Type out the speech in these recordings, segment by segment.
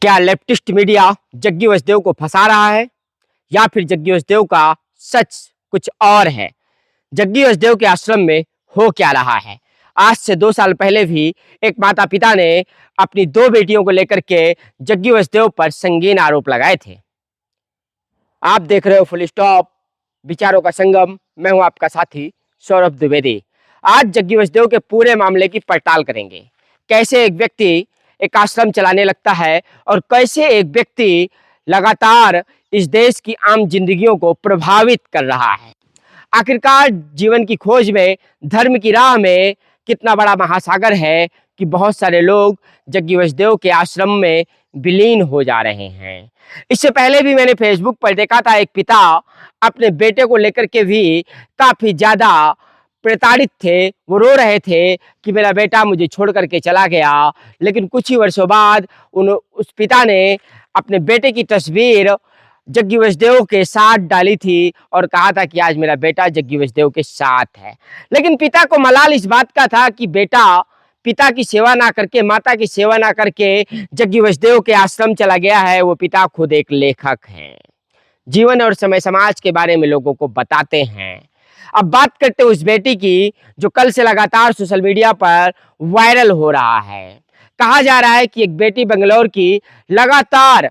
क्या leftist media Jaggi Vasudev को फंसा रहा है या फिर जग्गी वसुदेव का सच कुछ और है? जग्गी वसुदेव के आश्रम में हो क्या रहा है? आज से 2 साल पहले भी एक माता पिता ने अपनी 2 बेटियों को लेकर के जग्गी वसुदेव पर संगीन आरोप लगाए थे। आप देख रहे हो फुल स्टॉप विचारों का संगम। मैं हूं आपका साथी सौरभ द्विवेदी। आज जग्गी वसुदेव के पूरे मामले की पड़ताल करेंगे। कैसे एक व्यक्ति एक आश्रम चलाने लगता है और कैसे एक व्यक्ति लगातार इस देश की आम जिंदगियों को प्रभावित कर रहा है। आखिरकार जीवन की खोज में, धर्म की राह में कितना बड़ा महासागर है कि बहुत सारे लोग जग्गी वसुदेव के आश्रम में विलीन हो जा रहे हैं। इससे पहले भी मैंने फेसबुक पर देखा था, एक पिता अपने बेटे को लेकर के भी काफी ज्यादा प्रताड़ित थे। वो रो रहे थे कि मेरा बेटा मुझे छोड़ करके चला गया। लेकिन कुछ ही वर्षों बाद उस पिता ने अपने बेटे की तस्वीर जग्गी वसुदेव के साथ डाली थी और कहा था कि आज मेरा बेटा जग्गी वसुदेव के साथ है। लेकिन पिता को मलाल इस बात का था कि बेटा पिता की सेवा ना करके, माता की सेवा ना करके जग्गी वसुदेव के आश्रम चला गया है। वो पिता खुद एक लेखक हैं, जीवन और समय समाज के बारे में लोगों को बताते हैं। अब बात करते हैं उस बेटी की जो कल से लगातार सोशल मीडिया पर वायरल हो रहा है। कहा जा रहा है कि एक बेटी बंगलौर की लगातार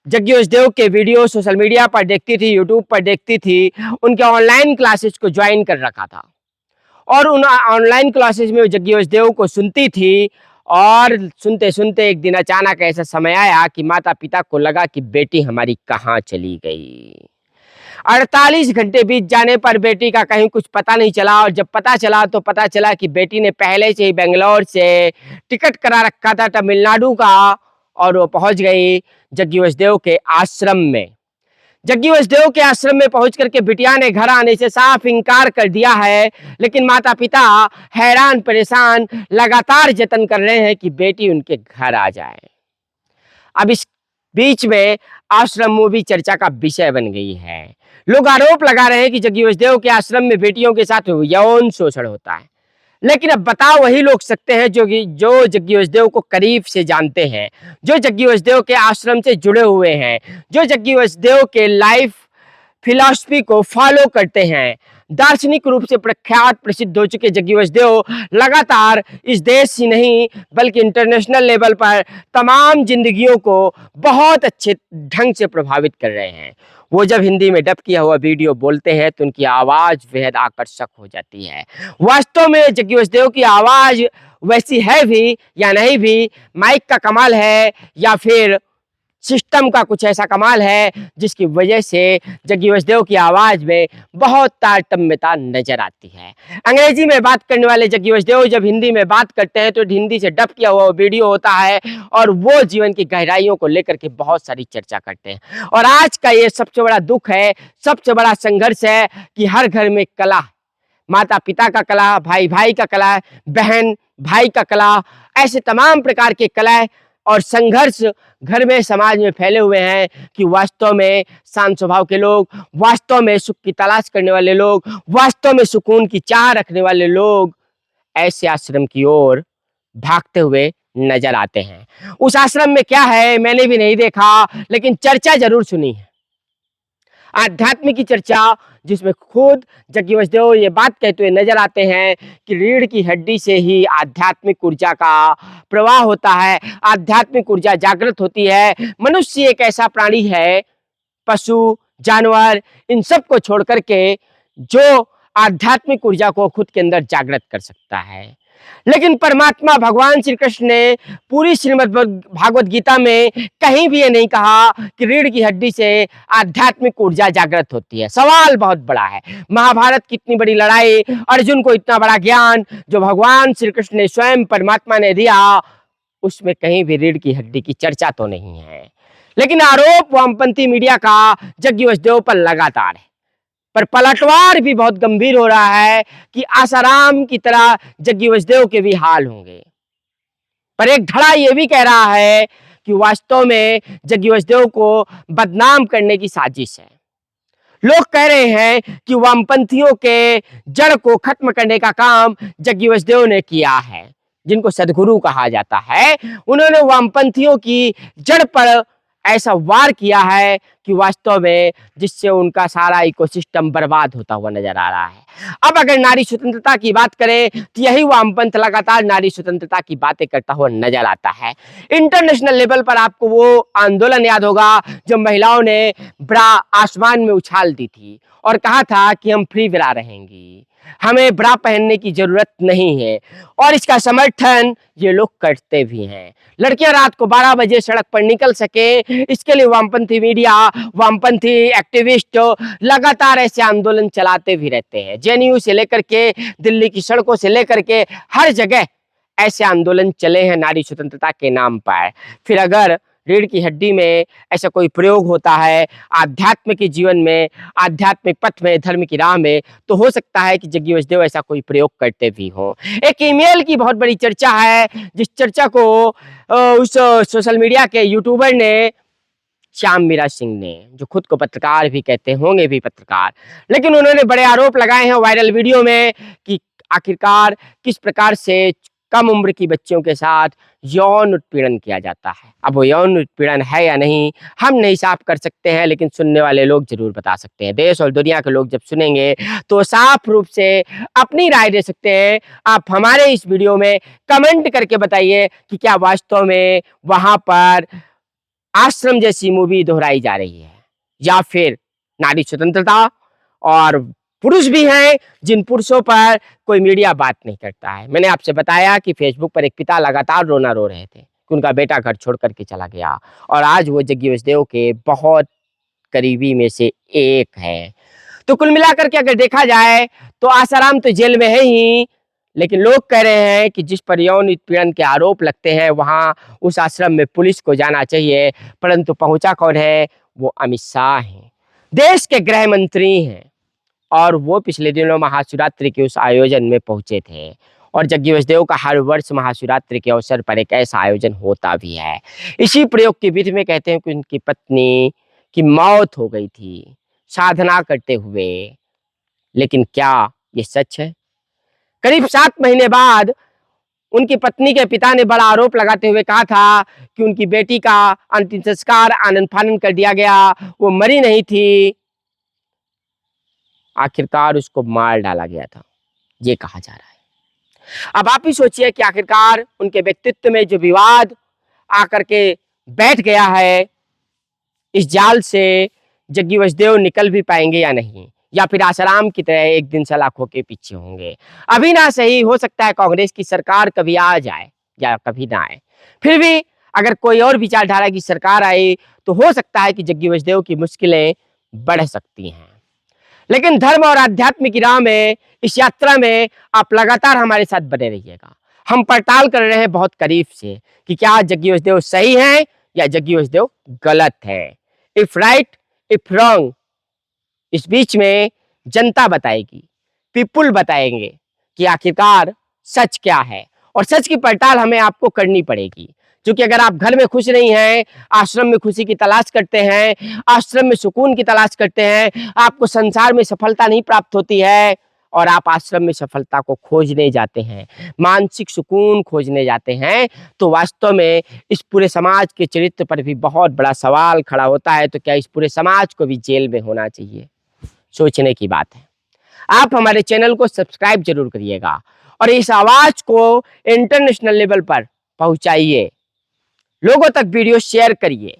जग्गी वसुदेव के वीडियो सोशल मीडिया पर देखती थी, यूट्यूब पर देखती थी। उनके ऑनलाइन क्लासेस को ज्वाइन कर रखा था और उन ऑनलाइन क्लासेस में जग्गी वसुदेव को सुनती थी। और सुनते सुनते एक दिन अचानक ऐसा समय आया कि माता पिता को लगा कि बेटी हमारी कहाँ चली गई। 48 घंटे बीत जाने पर बेटी का कहीं कुछ पता नहीं चला और जब पता चला तो पता चला कि बेटी ने पहले से ही बेंगलोर से टिकट करा रखा था तमिलनाडु का और वो पहुंच गई जग्गी वसुदेव के आश्रम में। जग्गी वसुदेव के आश्रम में पहुंच करके बिटिया ने घर आने से साफ इनकार कर दिया है। लेकिन माता पिता हैरान परेशान लगातार जतन कर रहे हैं कि बेटी उनके घर आ जाए। अब इस बीच में आश्रम मूवी चर्चा का विषय बन गई है। लोग आरोप लगा रहे हैं कि जग्गी वसुदेव के आश्रम में बेटियों के साथ यौन शोषण होता है। लेकिन अब बताओ वही लोग सकते हैं जो जग्गी वसुदेव को करीब से जानते हैं, जो जग्गी वसुदेव के आश्रम से जुड़े हुए हैं, जो जग्गी वसुदेव के लाइफ फिलॉसफी को फॉलो करते हैं। दार्शनिक रूप से प्रख्यात प्रसिद्ध हो चुके जग्गी वसुदेव लगातार इस देश ही नहीं बल्कि इंटरनेशनल लेवल पर तमाम जिंदगियों को बहुत अच्छे ढंग से प्रभावित कर रहे हैं। वो जब हिंदी में डब किया हुआ वीडियो बोलते हैं तो उनकी आवाज बेहद आकर्षक हो जाती है। वास्तव में जग्गी वसुदेव की आवाज वैसी है भी या नहीं भी, माइक का कमाल है या फिर सिस्टम का कुछ ऐसा कमाल है जिसकी वजह से जग्गी वसुदेव की आवाज में बहुत तारतम्यता नजर आती है। अंग्रेजी में बात करने वाले जग्गी वसुदेव जब हिंदी में बात करते हैं तो हिंदी से डब किया हुआ वीडियो होता है और वो जीवन की गहराइयों को लेकर के बहुत सारी चर्चा करते हैं। और आज का ये सबसे बड़ा दुख है, सबसे बड़ा संघर्ष है कि हर घर में कला, माता पिता का कला, भाई भाई का कला, बहन भाई का कला, ऐसे तमाम प्रकार के कला और संघर्ष घर में समाज में फैले हुए हैं कि वास्तव में शांत स्वभाव के लोग, वास्तव में सुख की तलाश करने वाले लोग, वास्तव में सुकून की चाह रखने वाले लोग ऐसे आश्रम की ओर भागते हुए नजर आते हैं। उस आश्रम में क्या है मैंने भी नहीं देखा, लेकिन चर्चा जरूर सुनी है, आध्यात्मिक की चर्चा, जिसमें खुद जग्गी वसुदेव ये बात कहते हुए नजर आते हैं कि रीढ़ की हड्डी से ही आध्यात्मिक ऊर्जा का प्रवाह होता है, आध्यात्मिक ऊर्जा जागृत होती है। मनुष्य एक ऐसा प्राणी है, पशु जानवर इन सब को छोड़ करके जो आध्यात्मिक ऊर्जा को खुद के अंदर जागृत कर सकता है। लेकिन परमात्मा भगवान श्री कृष्ण ने पूरी श्रीमद् भागवत गीता में कहीं भी ये नहीं कहा कि रीढ़ की हड्डी से आध्यात्मिक ऊर्जा जागृत होती है। सवाल बहुत बड़ा है। महाभारत की इतनी बड़ी लड़ाई, अर्जुन को इतना बड़ा ज्ञान जो भगवान श्री कृष्ण ने स्वयं परमात्मा ने दिया, उसमें कहीं भी रीढ़ की हड्डी की चर्चा तो नहीं है। लेकिन आरोप वामपंथी मीडिया का जग्गी वसुदेव पर लगातार है, पर पलटवार भी बहुत गंभीर हो रहा है कि आसाराम की तरह जग्गी वसुदेव के भी हाल होंगे। पर एक धड़ा यह भी कह रहा है कि वास्तव में जग्गी वसुदेव को बदनाम करने की साजिश है। लोग कह रहे हैं कि वामपंथियों के जड़ को खत्म करने का काम जग्गी वसुदेव ने किया है। जिनको सदगुरु कहा जाता है, उन्होंने वामपंथियों की जड़ पर ऐसा वार किया है कि वास्तव में जिससे उनका सारा इकोसिस्टम बर्बाद होता हुआ नजर आ रहा है। अब अगर नारी स्वतंत्रता की बात करें तो यही वामपंथ लगातार नारी स्वतंत्रता की बातें करता हुआ नजर आता है। इंटरनेशनल लेवल पर आपको वो आंदोलन याद होगा जब महिलाओं ने ब्रा आसमान में उछाल दी थी और कहा था कि हम फ्री ब्रा रहेंगी, हमें ब्रा पहनने की जरूरत नहीं है, और इसका समर्थन ये लोग करते भी हैं। लड़कियां रात को 12 बजे सड़क पर निकल सके, इसके लिए वामपंथी मीडिया, वामपंथी एक्टिविस्ट लगातार ऐसे आंदोलन चलाते भी रहते हैं। जेएनयू से लेकर के दिल्ली की सड़कों से लेकर के हर जगह ऐसे आंदोलन चले हैं नारी स्वतंत्रता के नाम पर। फिर अगर रीढ़ की हड्डी में ऐसा कोई प्रयोग होता है, आध्यात्म के जीवन में, आध्यात्मिक पथ में, धर्म की राह में, तो हो सकता है कि जग्गी वसुदेव ऐसा कोई प्रयोग करते भी हों। एक ईमेल की बहुत बड़ी चर्चा है, जिस चर्चा को उस सोशल मीडिया के यूट्यूबर ने, श्याम मीरा सिंह ने, जो खुद को पत्रकार भी कहते होंगे भी पत्रकार, लेकिन उन्होंने बड़े आरोप लगाए हैं वायरल वीडियो में कि आखिरकार किस प्रकार से कम उम्र की बच्चियों के साथ यौन उत्पीड़न किया जाता है। अब वो यौन उत्पीड़न है या नहीं हम नहीं साफ कर सकते हैं, लेकिन सुनने वाले लोग जरूर बता सकते हैं। देश और दुनिया के लोग जब सुनेंगे तो साफ रूप से अपनी राय दे सकते हैं। आप हमारे इस वीडियो में कमेंट करके बताइए कि क्या वास्तव में वहां पर आश्रम जैसी मूवी दोहराई जा रही है, या फिर नारी स्वतंत्रता और पुरुष भी हैं जिन पुरुषों पर कोई मीडिया बात नहीं करता है। मैंने आपसे बताया कि फेसबुक पर एक पिता लगातार रोना रो रहे थे कि उनका बेटा घर छोड़ करके चला गया, और आज वो जग्गी वसुदेव के बहुत करीबी में से एक है। तो कुल मिलाकर के अगर देखा जाए तो आसाराम तो जेल में है ही, लेकिन लोग कह रहे हैं कि जिस पर यौन उत्पीड़न के आरोप लगते हैं वहां उस आश्रम में पुलिस को जाना चाहिए, परंतु पहुंचा कौन है? वो अमित शाह हैं, देश के गृह मंत्री हैं, और वो पिछले दिनों महाशिवरात्रि के उस आयोजन में पहुंचे थे। और जग्गी वसुदेव का हर वर्ष महाशिवरात्रि के अवसर पर एक ऐसा आयोजन होता भी है। इसी प्रयोग की विधि में कहते हैं कि उनकी पत्नी की मौत हो गई थी साधना करते हुए, लेकिन क्या ये सच है? करीब 7 महीने बाद उनकी पत्नी के पिता ने बड़ा आरोप लगाते हुए कहा था कि उनकी बेटी का अंतिम संस्कार आनन फानन कर दिया गया, वो मरी नहीं थी, आखिरकार उसको मार डाला गया था, ये कहा जा रहा है। अब आप ही सोचिए कि आखिरकार उनके व्यक्तित्व में जो विवाद आकर के बैठ गया है, इस जाल से जग्गी वसुदेव निकल भी पाएंगे या नहीं, या फिर आसाराम की तरह एक दिन सलाखों के पीछे होंगे। अभी ना सही, हो सकता है कांग्रेस की सरकार कभी आ जाए या कभी ना आए, फिर भी अगर कोई और विचारधारा की सरकार आए तो हो सकता है कि जग्गी वसुदेव की मुश्किलें बढ़ सकती हैं। लेकिन धर्म और आध्यात्म की राह में, इस यात्रा में आप लगातार हमारे साथ बने रहिएगा। हम पड़ताल कर रहे हैं बहुत करीब से कि क्या जग्गी वसुदेव सही है या जग्गी वसुदेव गलत है। इफ राइट इफ रॉन्ग, इस बीच में जनता बताएगी, पीपुल बताएंगे कि आखिरकार सच क्या है, और सच की पड़ताल हमें आपको करनी पड़ेगी। क्योंकि अगर आप घर में खुश नहीं हैं, आश्रम में खुशी की तलाश करते हैं, आश्रम में सुकून की तलाश करते हैं, आपको संसार में सफलता नहीं प्राप्त होती है और आप आश्रम में सफलता को खोजने जाते हैं, मानसिक सुकून खोजने जाते हैं, तो वास्तव में इस पूरे समाज के चरित्र पर भी बहुत बड़ा सवाल खड़ा होता है। तो क्या इस पूरे समाज को भी जेल में होना चाहिए? सोचने की बात है। आप हमारे चैनल को सब्सक्राइब जरूर करिएगा और इस आवाज को इंटरनेशनल लेवल पर पहुंचाइए, लोगों तक वीडियो शेयर करिए।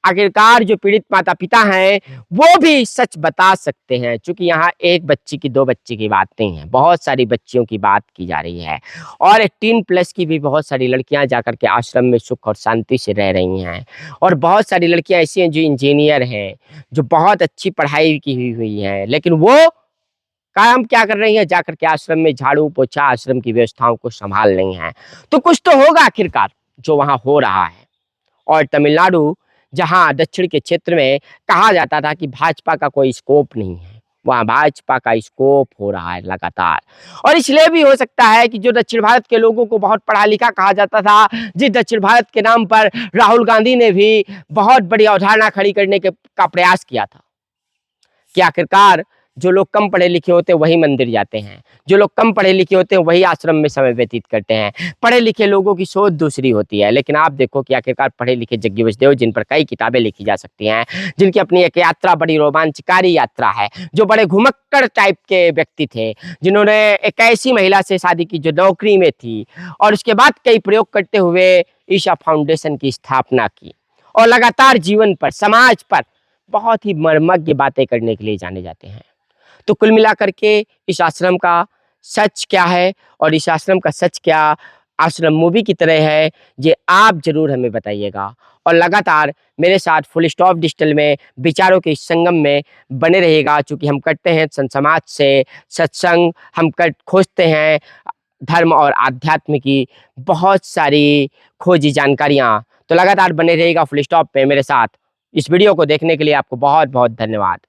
आखिरकार जो पीड़ित माता पिता हैं वो भी सच बता सकते हैं, क्योंकि यहाँ एक बच्ची की, 2 बच्ची की बात नहीं है, बहुत सारी बच्चियों की बात की जा रही है, और 18+ की भी बहुत सारी लड़कियां जाकर के आश्रम में सुख और शांति से रह रही हैं। और बहुत सारी लड़कियां ऐसी हैं जो इंजीनियर हैं, जो बहुत अच्छी पढ़ाई की हुई हैं, लेकिन वो काम क्या कर रही है? जाकर के आश्रम में झाड़ू पोछा, आश्रम की व्यवस्थाओं को संभाल रही हैं। तो कुछ तो होगा आखिरकार जो वहां हो रहा है। और तमिलनाडु, जहां दक्षिण के क्षेत्र में कहा जाता था कि भाजपा का कोई स्कोप नहीं है, वहां भाजपा का स्कोप हो रहा है लगातार। और इसलिए भी हो सकता है कि जो दक्षिण भारत के लोगों को बहुत पढ़ा लिखा कहा जाता था, जिस दक्षिण भारत के नाम पर राहुल गांधी ने भी बहुत बड़ी अवधारणा खड़ी करने का प्रयास किया था, कि आखिरकार जो लोग कम पढ़े लिखे होते हैं वही मंदिर जाते हैं, जो लोग कम पढ़े लिखे होते हैं वही आश्रम में समय व्यतीत करते हैं। पढ़े लिखे लोगों की सोच दूसरी होती है, लेकिन आप देखो कि आखिरकार पढ़े लिखे जग्गी वसुदेव, जिन पर कई किताबें लिखी जा सकती हैं, जिनकी अपनी एक यात्रा बड़ी रोमांचकारी यात्रा है, जो बड़े घुमक्कड़ टाइप के व्यक्ति थे, जिन्होंने एक ऐसी महिला से शादी की जो नौकरी में थी और उसके बाद कई प्रयोग करते हुए ईशा फाउंडेशन की स्थापना की और लगातार जीवन पर, समाज पर बहुत ही मर्मज्ञ बातें करने के लिए जाने जाते हैं। तो कुल मिलाकर के इस आश्रम का सच क्या है और इस आश्रम का सच क्या आश्रम मूवी की तरह है, ये आप जरूर हमें बताइएगा। और लगातार मेरे साथ फुल स्टॉप डिजिटल में विचारों के इस संगम में बने रहेगा, चूँकि हम करते हैं समाज से सत्संग, हम खोजते हैं धर्म और आध्यात्म की बहुत सारी खोजी जानकारियाँ। तो लगातार बने रहेगा फुल स्टॉप पे मेरे साथ। इस वीडियो को देखने के लिए आपको बहुत बहुत धन्यवाद।